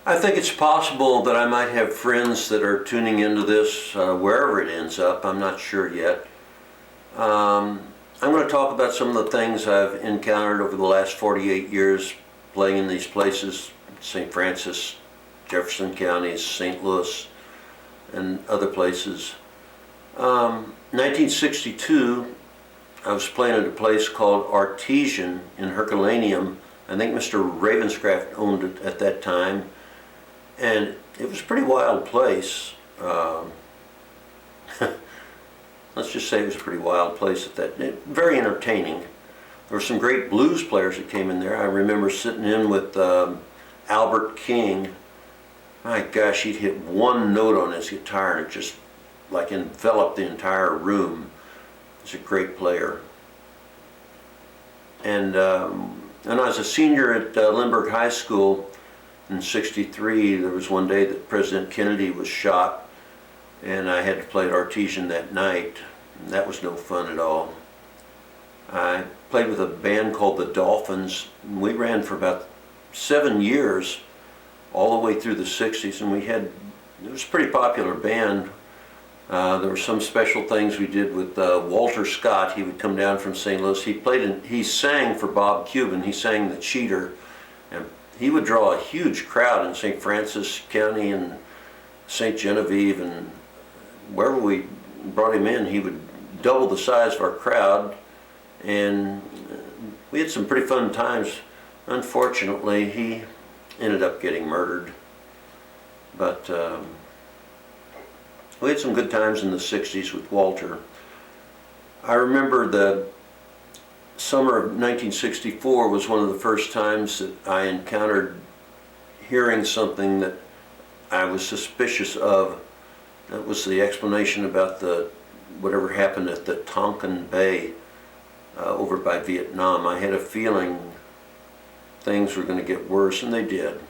I think it's possible that I might have friends that are tuning into this wherever it ends up. I'm not sure yet. I'm going to talk about some of the things I've encountered over the last 48 years playing in these places, St. Francis, Jefferson counties, St. Louis, and other places. 1962, I was playing at a place called Artesian in Herculaneum. I think Mr. Ravenscraft owned it at that time. And it was a pretty wild place. Let's just say it was a pretty wild place at that. Very entertaining. There were some great blues players that came in there. I remember sitting in with Albert King. My gosh, he'd hit one note on his guitar and it just like enveloped the entire room. He's a great player. And when I was a senior at Lindbergh High School, in '63, there was one day that President Kennedy was shot, and I had to play at Artesian that night. And that was no fun at all. I played with a band called the Dolphins, and we ran for about 7 years, all the way through the '60s, and it was a pretty popular band. There were some special things we did with Walter Scott. He would come down from St. Louis. He sang for Bob Cuban. He sang The Cheater, and he would draw a huge crowd in St. Francis County and St. Genevieve, and wherever we brought him in, he would double the size of our crowd, and we had some pretty fun times. Unfortunately, he ended up getting murdered, but we had some good times in the '60s with Walter. I remember the summer of 1964 was one of the first times that I encountered hearing something that I was suspicious of. That was the explanation about whatever happened at the Tonkin Bay over by Vietnam. I had a feeling things were going to get worse, and they did.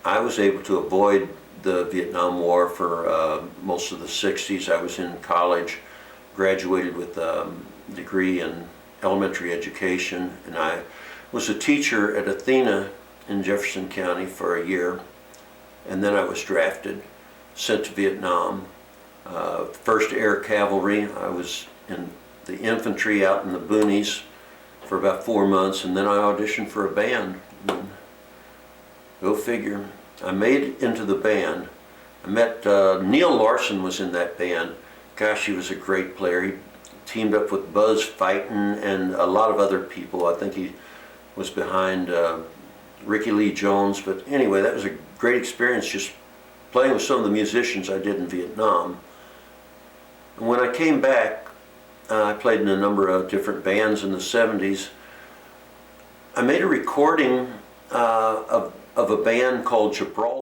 I was able to avoid the Vietnam War for most of the '60s. I was in college, graduated with a degree in elementary education, and I was a teacher at Athena in Jefferson County for a year, and then I was drafted, sent to Vietnam. 1st Air Cavalry. I was in the infantry out in the boonies for about 4 months, and then I auditioned for a band. And go figure. I made it into the band. I met Neil Larsen was in that band. Gosh, he was a great player. He teamed up with Buzz Fighton and a lot of other people. I think he was behind Ricky Lee Jones. But anyway, that was a great experience just playing with some of the musicians I did in Vietnam. And when I came back, I played in a number of different bands in the '70s. I made a recording of a band called Gibraltar.